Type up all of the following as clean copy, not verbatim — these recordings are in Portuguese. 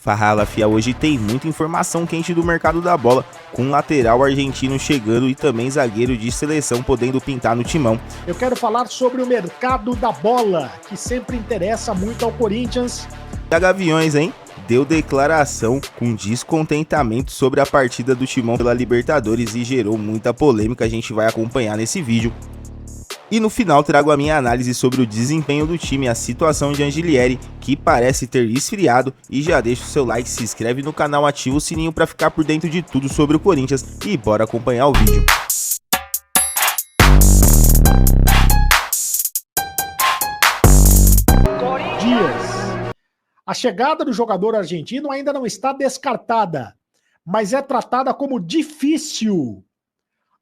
Farrala Fia, hoje tem muita informação quente do mercado da bola, com lateral argentino chegando e também zagueiro de seleção podendo pintar no timão. Eu quero falar sobre o mercado da bola, que sempre interessa muito ao Corinthians. A Gaviões, hein? Deu declaração com descontentamento sobre a partida do Timão pela Libertadores e gerou muita polêmica, a gente vai acompanhar nesse vídeo. E no final trago a minha análise sobre o desempenho do time e a situação de Angelieri, que parece ter esfriado, e já deixa o seu like, se inscreve no canal, ativa o sininho para ficar por dentro de tudo sobre o Corinthians e bora acompanhar o vídeo. A chegada do jogador argentino ainda não está descartada, mas é tratada como difícil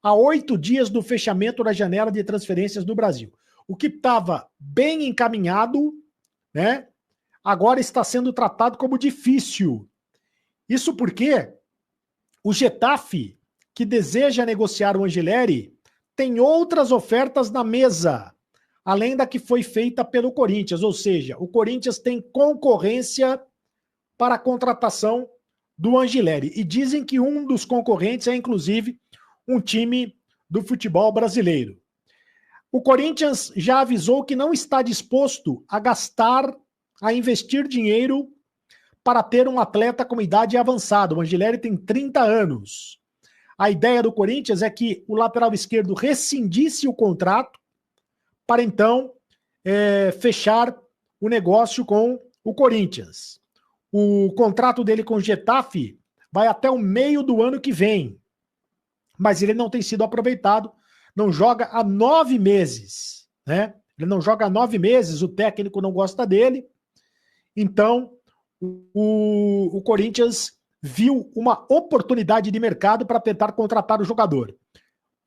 há 8 dias do fechamento da janela de transferências do Brasil. O que estava bem encaminhado, né, agora está sendo tratado como difícil. Isso porque o Getafe, que deseja negociar o Angelieri, tem outras ofertas na mesa, além da que foi feita pelo Corinthians. Ou seja, o Corinthians tem concorrência para a contratação do Angelieri. E dizem que um dos concorrentes é, inclusive, um time do futebol brasileiro. O Corinthians já avisou que não está disposto a gastar, a investir dinheiro para ter um atleta com idade avançada. O Angelieri tem 30 anos. A ideia do Corinthians é que o lateral esquerdo rescindisse o contrato para então fechar o negócio com o Corinthians. O contrato dele com o Getafe vai até o meio do ano que vem, mas ele não tem sido aproveitado, não joga há 9 meses, né? Ele não joga há 9 meses, o técnico não gosta dele, então o Corinthians viu uma oportunidade de mercado para tentar contratar o jogador.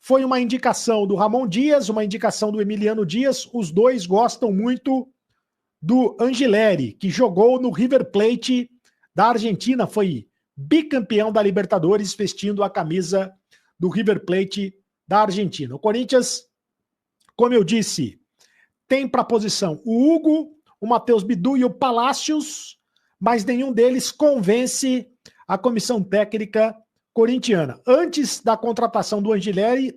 Foi uma indicação do Ramon Dias, uma indicação do Emiliano Dias, os dois gostam muito do Angelieri, que jogou no River Plate da Argentina, foi bicampeão da Libertadores, vestindo a camisa do River Plate da Argentina. O Corinthians, como eu disse, tem para a posição o Hugo, o Matheus Bidu e o Palácios, mas nenhum deles convence a comissão técnica corintiana. Antes da contratação do Angelieri,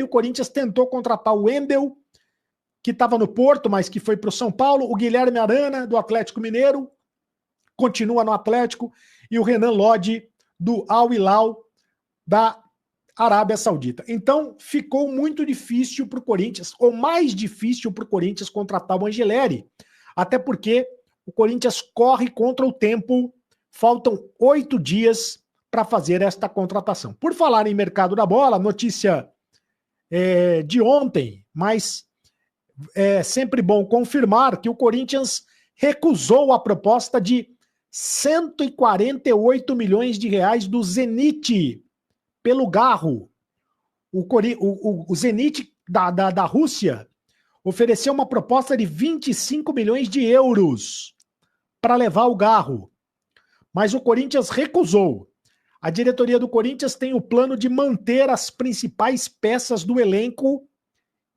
o Corinthians tentou contratar o Wendel, que estava no Porto, mas que foi para o São Paulo, o Guilherme Arana, do Atlético Mineiro, continua no Atlético, e o Renan Lodi, do Al Hilal, da Arábia Saudita. Então, ficou muito difícil para o Corinthians, ou mais difícil para o Corinthians contratar o Angelieri, até porque o Corinthians corre contra o tempo, faltam 8 dias para fazer esta contratação. Por falar em mercado da bola, notícia de ontem, mas é sempre bom confirmar que o Corinthians recusou a proposta de 148 milhões de reais do Zenit pelo Garro. O Zenit da Rússia ofereceu uma proposta de 25 milhões de euros para levar o Garro, mas o Corinthians recusou. A diretoria do Corinthians tem o plano de manter as principais peças do elenco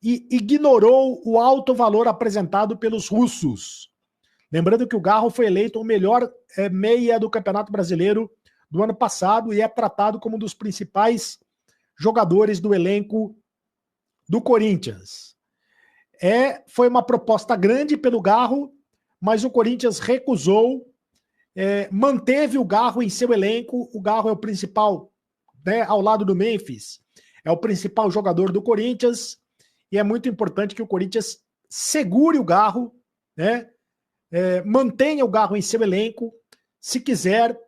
e ignorou o alto valor apresentado pelos russos. Lembrando que o Garro foi eleito o melhor meia do Campeonato Brasileiro do ano passado e é tratado como um dos principais jogadores do elenco do Corinthians. Foi uma proposta grande pelo Garro, mas o Corinthians recusou, manteve o Garro em seu elenco. O Garro é o principal, né, ao lado do Memphis, é o principal jogador do Corinthians, e é muito importante que o Corinthians segure o Garro, né, mantenha o Garro em seu elenco, se quiser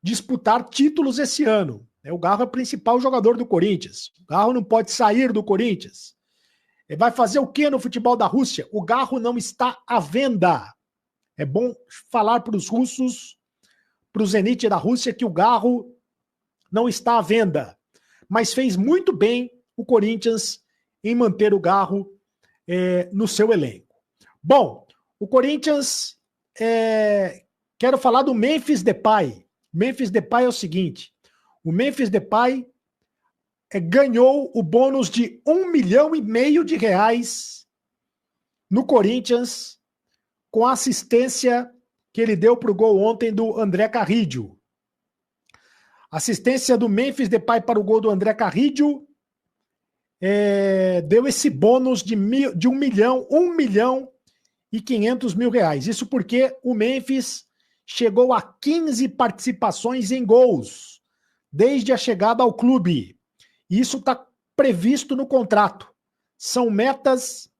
disputar títulos esse ano. O Garro é o principal jogador do Corinthians. O Garro não pode sair do Corinthians. Vai fazer o que no futebol da Rússia? O Garro não está à venda. É bom falar para os russos, para o Zenit da Rússia, que o Garro não está à venda. Mas fez muito bem o Corinthians em manter o Garro no seu elenco. Bom, o Corinthians... quero falar do Memphis Depay. Memphis Depay é o seguinte, o Memphis Depay ganhou o bônus de 1,5 milhão de reais no Corinthians com assistência que ele deu para o gol ontem do André Carrillo. Assistência do Memphis Depay para o gol do André Carrillo deu esse bônus de 1 milhão e 500 mil reais. Isso porque o Memphis chegou a 15 participações em gols desde a chegada ao clube. Isso está previsto no contrato. São metas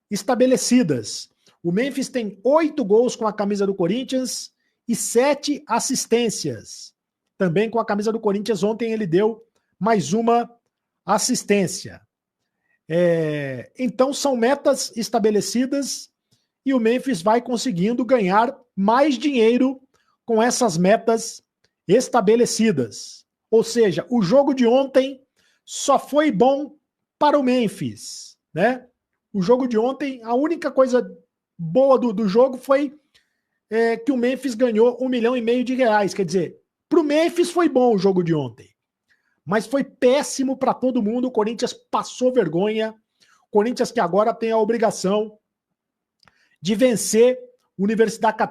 estabelecidas. O Memphis tem 8 gols com a camisa do Corinthians e 7 assistências. Também com a camisa do Corinthians, ontem ele deu mais uma assistência. Então são metas estabelecidas e o Memphis vai conseguindo ganhar mais dinheiro com essas metas estabelecidas. Ou seja, o jogo de ontem só foi bom para o Memphis, né? O jogo de ontem, a única coisa boa do jogo foi que o Memphis ganhou 1,5 milhão de reais. Quer dizer, para o Memphis foi bom o jogo de ontem, mas foi péssimo para todo mundo. O Corinthians passou vergonha. O Corinthians que agora tem a obrigação de vencer Universidade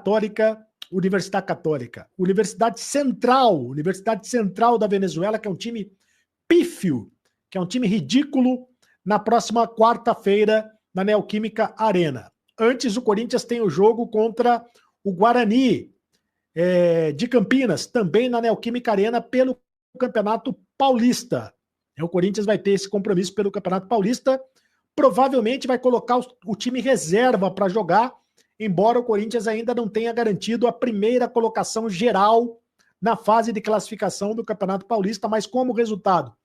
Central da Venezuela, que é um time pífio, que é um time ridículo, na próxima quarta-feira na Neoquímica Arena. Antes, o Corinthians tem o jogo contra o Guarani de Campinas, também na Neoquímica Arena, pelo Campeonato Paulista. O Corinthians vai ter esse compromisso pelo Campeonato Paulista. Provavelmente vai colocar o time reserva para jogar, embora o Corinthians ainda não tenha garantido a primeira colocação geral na fase de classificação do Campeonato Paulista, mas como o resultado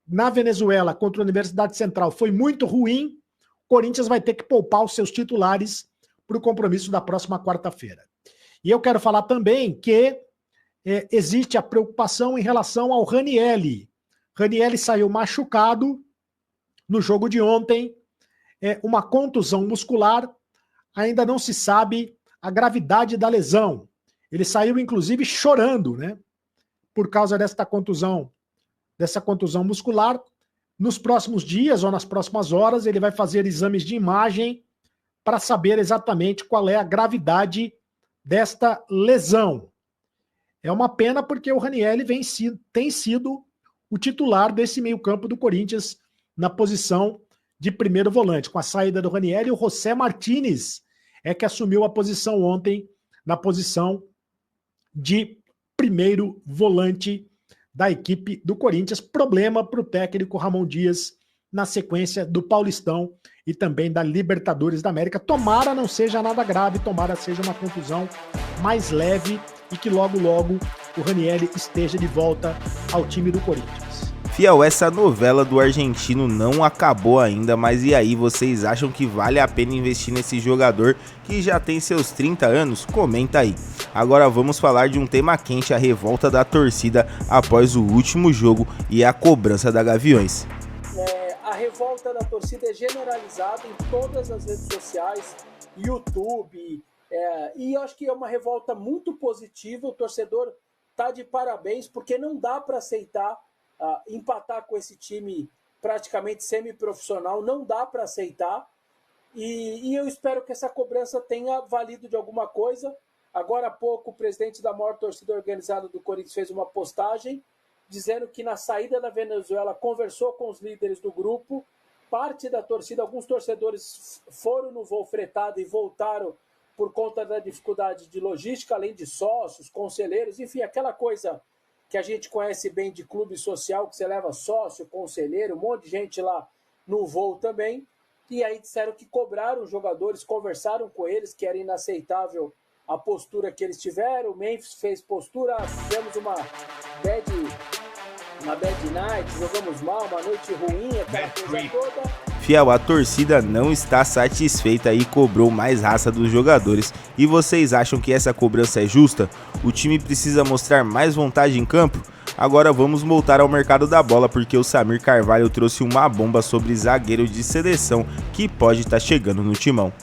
na Venezuela contra a Universidade Central foi muito ruim, o Corinthians vai ter que poupar os seus titulares para o compromisso da próxima quarta-feira. E eu quero falar também que existe a preocupação em relação ao Ranielli. Ranielli saiu machucado no jogo de ontem, uma contusão muscular, ainda não se sabe a gravidade da lesão. Ele saiu, inclusive, chorando, né? Por causa dessa contusão muscular. Nos próximos dias ou nas próximas horas, ele vai fazer exames de imagem para saber exatamente qual é a gravidade desta lesão. É uma pena porque o Ranielli tem sido o titular desse meio-campo do Corinthians na posição de primeiro volante. Com a saída do Ranielli, o José Martínez que assumiu a posição ontem na posição de primeiro volante da equipe do Corinthians. Problema para o técnico Ramon Dias na sequência do Paulistão e também da Libertadores da América. Tomara não seja nada grave, tomara seja uma contusão mais leve e que logo, logo o Ranielli esteja de volta ao time do Corinthians. Fiel, essa novela do argentino não acabou ainda, mas e aí, vocês acham que vale a pena investir nesse jogador que já tem seus 30 anos? Comenta aí. Agora vamos falar de um tema quente, a revolta da torcida após o último jogo e a cobrança da Gaviões. A revolta da torcida é generalizada em todas as redes sociais, YouTube, e eu acho que é uma revolta muito positiva. O torcedor tá de parabéns, porque não dá para aceitar empatar com esse time praticamente semi-profissional, não dá para aceitar, e eu espero que essa cobrança tenha valido de alguma coisa. Agora há pouco o presidente da maior torcida organizada do Corinthians fez uma postagem dizendo que na saída da Venezuela conversou com os líderes do grupo, parte da torcida, alguns torcedores foram no voo fretado e voltaram por conta da dificuldade de logística, além de sócios, conselheiros, enfim, aquela coisa que a gente conhece bem de clube social, que você leva sócio, conselheiro, um monte de gente lá no voo também. E aí disseram que cobraram os jogadores, conversaram com eles, que era inaceitável a postura que eles tiveram. O Memphis fez postura, fizemos uma bad night, jogamos mal, uma noite ruim, aquela coisa toda. Fiel, a torcida não está satisfeita e cobrou mais raça dos jogadores. E vocês acham que essa cobrança é justa? O time precisa mostrar mais vontade em campo? Agora vamos voltar ao mercado da bola, porque o Samir Carvalho trouxe uma bomba sobre zagueiro de seleção que pode estar chegando no timão.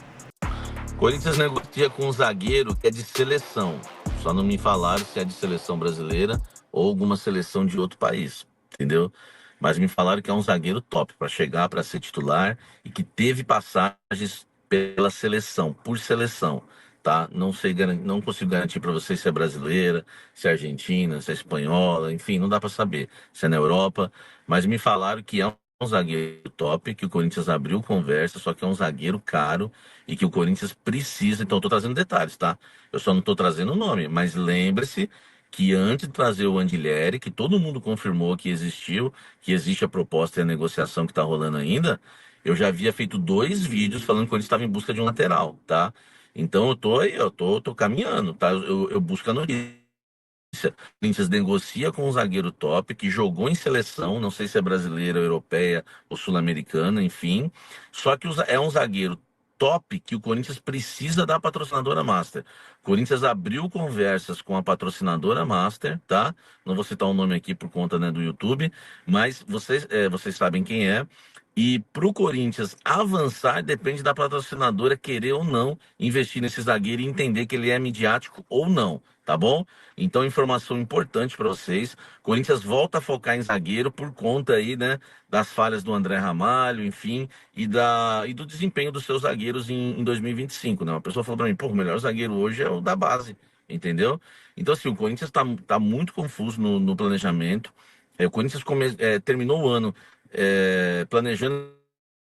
Corinthians negocia com um zagueiro que é de seleção. Só não me falaram se é de seleção brasileira ou alguma seleção de outro país, entendeu? Mas me falaram que é um zagueiro top para chegar, para ser titular e que teve passagens pela seleção, por seleção. tá? Não sei, não consigo garantir para vocês se é brasileira, se é argentina, se é espanhola, enfim, não dá para saber se é na Europa, mas me falaram que é um zagueiro top, que o Corinthians abriu conversa, só que é um zagueiro caro e que o Corinthians precisa. Então, eu tô trazendo detalhes, tá? Eu só não tô trazendo o nome, mas lembre-se que antes de trazer o Andileri, que todo mundo confirmou que existiu, que existe a proposta e a negociação que tá rolando ainda, eu já havia feito 2 vídeos falando que o Corinthians estava em busca de um lateral, tá? Então eu tô aí, tô caminhando, tá? Eu busco a notícia. O Corinthians negocia com um zagueiro top que jogou em seleção, não sei se é brasileira, europeia ou sul-americana, enfim. Só que é um zagueiro top que o Corinthians precisa da patrocinadora Master. O Corinthians abriu conversas com a patrocinadora Master, tá? Não vou citar o nome aqui por conta, né, do YouTube, mas vocês sabem quem é. E para o Corinthians avançar, depende da patrocinadora querer ou não investir nesse zagueiro e entender que ele é midiático ou não, tá bom? Então, informação importante para vocês. Corinthians volta a focar em zagueiro por conta aí, né, das falhas do André Ramalho, enfim, e do desempenho dos seus zagueiros em 2025, né? Uma pessoa falou para mim, pô, o melhor zagueiro hoje é o da base, entendeu? Então, assim, o Corinthians tá muito confuso no planejamento. O Corinthians terminou o ano planejando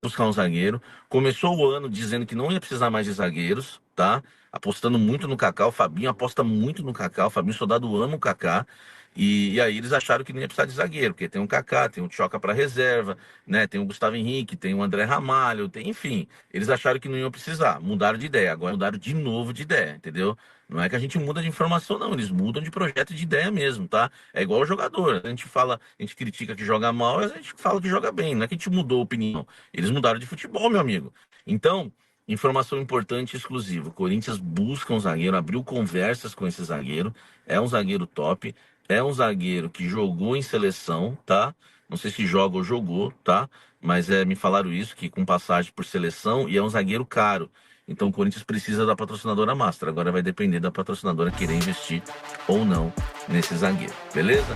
buscar um zagueiro. Começou o ano dizendo que não ia precisar mais de zagueiros, tá? Apostando muito no Kaká. O Fabinho aposta muito no Kaká. O Fabinho Soldado ama o Kaká. E aí eles acharam que não ia precisar de zagueiro, porque tem o Kaká, tem o Tchoca para reserva, né? Tem o Gustavo Henrique, tem o André Ramalho, enfim. Eles acharam que não iam precisar. Mudaram de ideia. Agora mudaram de novo de ideia, entendeu? Não é que a gente muda de informação, não. Eles mudam de projeto e de ideia mesmo, tá? É igual o jogador. A gente fala, a gente critica que joga mal, a gente fala que joga bem. Não é que a gente mudou a opinião. Eles mudaram de futebol, meu amigo. Então, informação importante e exclusiva. O Corinthians busca um zagueiro, abriu conversas com esse zagueiro. É um zagueiro top. É um zagueiro que jogou em seleção, tá? Não sei se joga ou jogou, tá? Mas me falaram isso, que com passagem por seleção, e é um zagueiro caro. Então o Corinthians precisa da patrocinadora Master. Agora vai depender da patrocinadora querer investir ou não nesse zagueiro, beleza?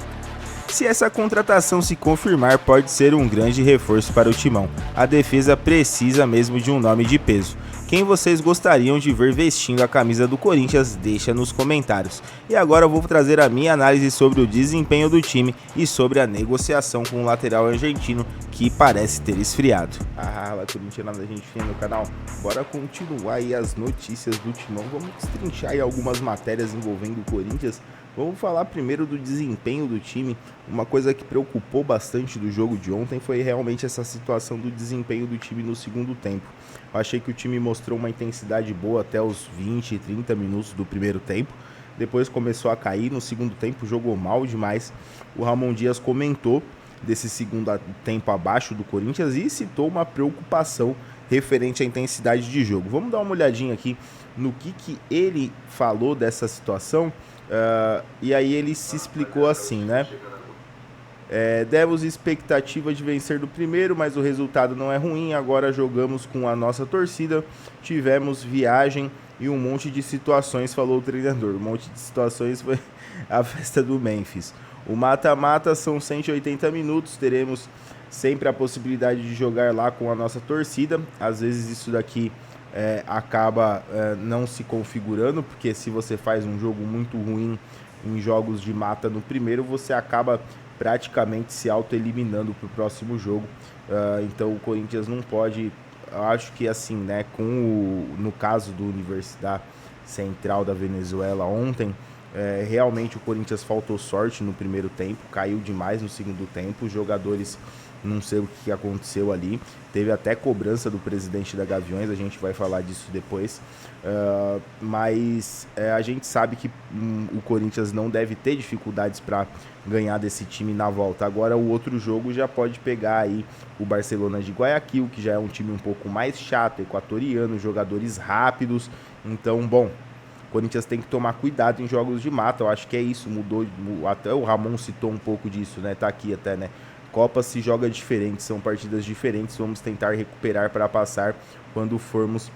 Se essa contratação se confirmar, pode ser um grande reforço para o Timão. A defesa precisa mesmo de um nome de peso. Quem vocês gostariam de ver vestindo a camisa do Corinthians, deixa nos comentários. E agora eu vou trazer a minha análise sobre o desempenho do time e sobre a negociação com o lateral argentino, que parece ter esfriado. Fala, corintianada, gente fina no canal. Bora continuar aí as notícias do Timão. Vamos destrinchar aí algumas matérias envolvendo o Corinthians. Vamos falar primeiro do desempenho do time. Uma coisa que preocupou bastante do jogo de ontem foi realmente essa situação do desempenho do time no segundo tempo. Eu achei que o time mostrou uma intensidade boa até os 20, 30 minutos do primeiro tempo. Depois começou a cair, no segundo tempo jogou mal demais. O Ramon Dias comentou desse segundo tempo abaixo do Corinthians e citou uma preocupação referente à intensidade de jogo. Vamos dar uma olhadinha aqui no que ele falou dessa situação. E aí ele se explicou assim, né? Demos expectativa de vencer do primeiro, mas o resultado não é ruim. Agora jogamos com a nossa torcida, tivemos viagem e um monte de situações, falou o treinador. Um monte de situações foi a festa do Memphis. O mata-mata são 180 minutos, teremos sempre a possibilidade de jogar lá com a nossa torcida. Às vezes isso daqui acaba não se configurando, porque se você faz um jogo muito ruim em jogos de mata no primeiro, você acaba praticamente se auto-eliminando para o próximo jogo. Então o Corinthians não pode, eu acho que assim, né, no caso do Universidade Central da Venezuela ontem, realmente o Corinthians faltou sorte no primeiro tempo, caiu demais no segundo tempo, os jogadores, não sei o que aconteceu ali, teve até cobrança do presidente da Gaviões, a gente vai falar disso depois, mas a gente sabe que o Corinthians não deve ter dificuldades para ganhar desse time na volta. Agora o outro jogo já pode pegar aí o Barcelona de Guayaquil, que já é um time um pouco mais chato, equatoriano, jogadores rápidos, então, bom, o Corinthians tem que tomar cuidado em jogos de mata, eu acho que é isso, mudou, até o Ramon citou um pouco disso, né, tá aqui até, né, Copa se joga diferente, são partidas diferentes, vamos tentar recuperar para passar quando formos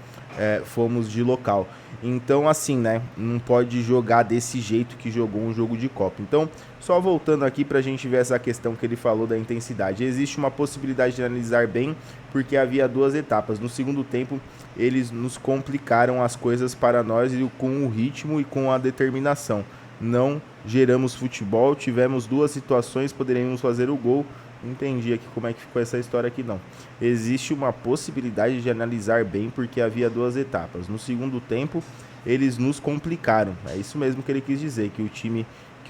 fomos de local. Então, assim, né, não pode jogar desse jeito que jogou um jogo de Copa. Então, só voltando aqui pra gente ver essa questão que ele falou da intensidade. Existe uma possibilidade de analisar bem, porque havia 2 etapas. No segundo tempo, eles nos complicaram as coisas para nós com o ritmo e com a determinação. Não geramos futebol, tivemos 2 situações, poderíamos fazer o gol. Entendi aqui como é que ficou essa história aqui, não. Existe uma possibilidade de analisar bem, porque havia 2 etapas. No segundo tempo, eles nos complicaram. É isso mesmo que ele quis dizer, que o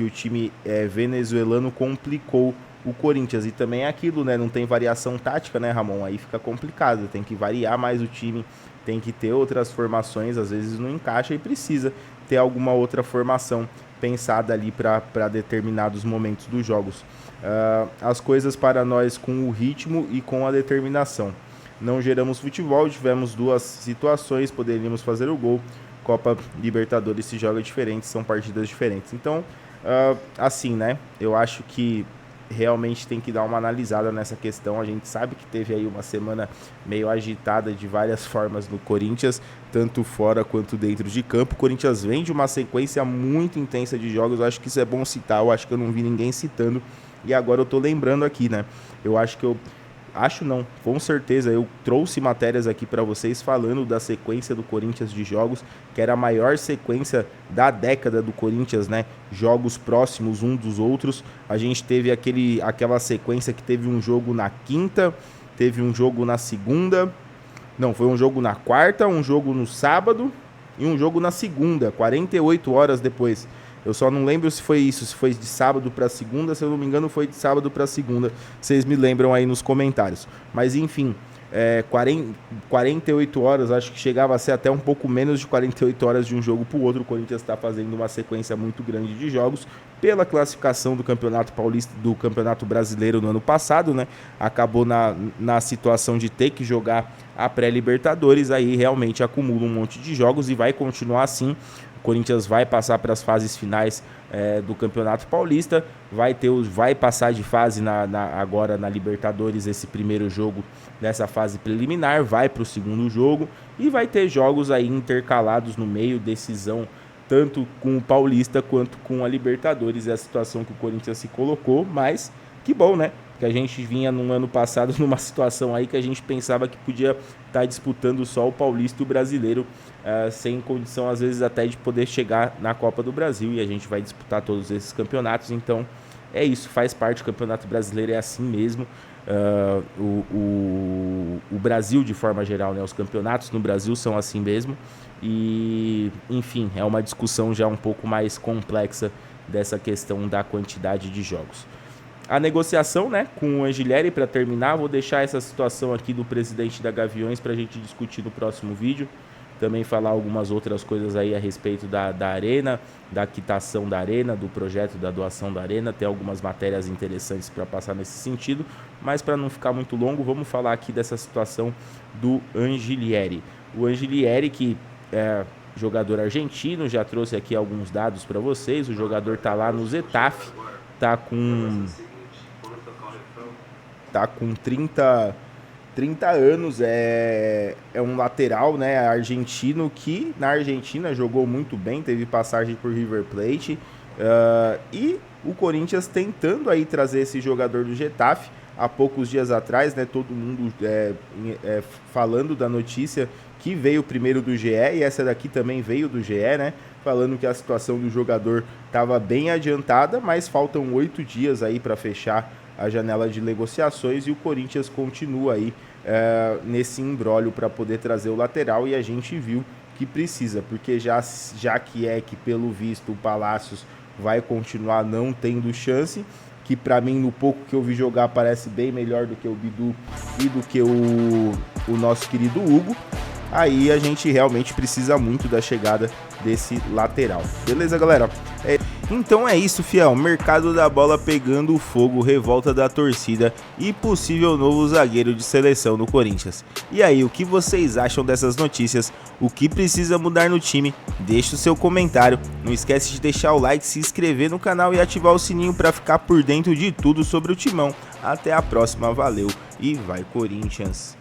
time venezuelano complicou o Corinthians. E também é aquilo, né? Não tem variação tática, né, Ramon? Aí fica complicado, tem que variar mais o time, tem que ter outras formações, às vezes não encaixa e precisa ter alguma outra formação pensada ali para determinados momentos dos jogos. As coisas para nós com o ritmo e com a determinação. Não geramos futebol, tivemos 2 situações, poderíamos fazer o gol. Copa Libertadores se joga diferente, são partidas diferentes. Então, assim, né, eu acho que realmente tem que dar uma analisada nessa questão. A gente sabe que teve aí uma semana meio agitada de várias formas no Corinthians, tanto fora quanto dentro de campo. O Corinthians vem de uma sequência muito intensa de jogos, eu acho que isso é bom citar, eu acho que eu não vi ninguém citando, e agora eu tô lembrando aqui, né? Com certeza eu trouxe matérias aqui para vocês falando da sequência do Corinthians de jogos, que era a maior sequência da década do Corinthians, né? Jogos próximos um dos outros. A gente teve aquela sequência que teve um jogo na quinta, teve um jogo na segunda, não, foi um jogo na quarta, um jogo no sábado e um jogo na segunda, 48 horas depois. Eu só não lembro se foi isso, se foi de sábado para segunda, se eu não me engano foi de sábado para segunda. Vocês me lembram aí nos comentários. Mas enfim, 48 horas, acho que chegava a ser até um pouco menos de 48 horas de um jogo para o outro. O Corinthians está fazendo uma sequência muito grande de jogos pela classificação do Campeonato Paulista, do Campeonato Brasileiro no ano passado, né? Acabou na situação de ter que jogar a pré-Libertadores, aí realmente acumula um monte de jogos e vai continuar assim. O Corinthians vai passar para as fases finais do Campeonato Paulista, vai passar de fase agora na Libertadores, esse primeiro jogo dessa fase preliminar, vai para o segundo jogo e vai ter jogos aí intercalados no meio, decisão tanto com o Paulista quanto com a Libertadores. É a situação que o Corinthians se colocou, mas que bom, né? Que a gente vinha no ano passado numa situação aí que a gente pensava que podia estar disputando só o Paulista e o Brasileiro, sem condição às vezes até de poder chegar na Copa do Brasil, e a gente vai disputar todos esses campeonatos. Então é isso, faz parte do Campeonato Brasileiro, é assim mesmo. O Brasil de forma geral, né? Os campeonatos no Brasil são assim mesmo, e enfim, é uma discussão já um pouco mais complexa dessa questão da quantidade de jogos. A negociação, né, com o Angelieri, para terminar, vou deixar essa situação aqui do presidente da Gaviões para a gente discutir no próximo vídeo. Também falar algumas outras coisas aí a respeito da arena, da quitação da arena, do projeto da doação da arena. Tem algumas matérias interessantes para passar nesse sentido, mas para não ficar muito longo, vamos falar aqui dessa situação do Angelieri. O Angelieri, que é jogador argentino, já trouxe aqui alguns dados para vocês. O jogador está lá no Getafe, está com 30 anos, é um lateral, né, argentino, que na Argentina jogou muito bem, teve passagem por River Plate, e o Corinthians tentando aí trazer esse jogador do Getafe. Há poucos dias atrás, né, todo mundo falando da notícia que veio primeiro do GE, e essa daqui também veio do GE, né, falando que a situação do jogador estava bem adiantada, mas faltam 8 dias aí para fechar a janela de negociações, e o Corinthians continua aí nesse imbróglio para poder trazer o lateral, e a gente viu que precisa, porque já que pelo visto o Palácios vai continuar não tendo chance, que para mim no pouco que eu vi jogar parece bem melhor do que o Bidu e do que o nosso querido Hugo, aí a gente realmente precisa muito da chegada desse lateral. Beleza, galera? Então é isso, fiel. Mercado da bola pegando fogo, revolta da torcida e possível novo zagueiro de seleção do Corinthians. E aí, o que vocês acham dessas notícias? O que precisa mudar no time? Deixe o seu comentário. Não esquece de deixar o like, se inscrever no canal e ativar o sininho para ficar por dentro de tudo sobre o Timão. Até a próxima, valeu e vai Corinthians!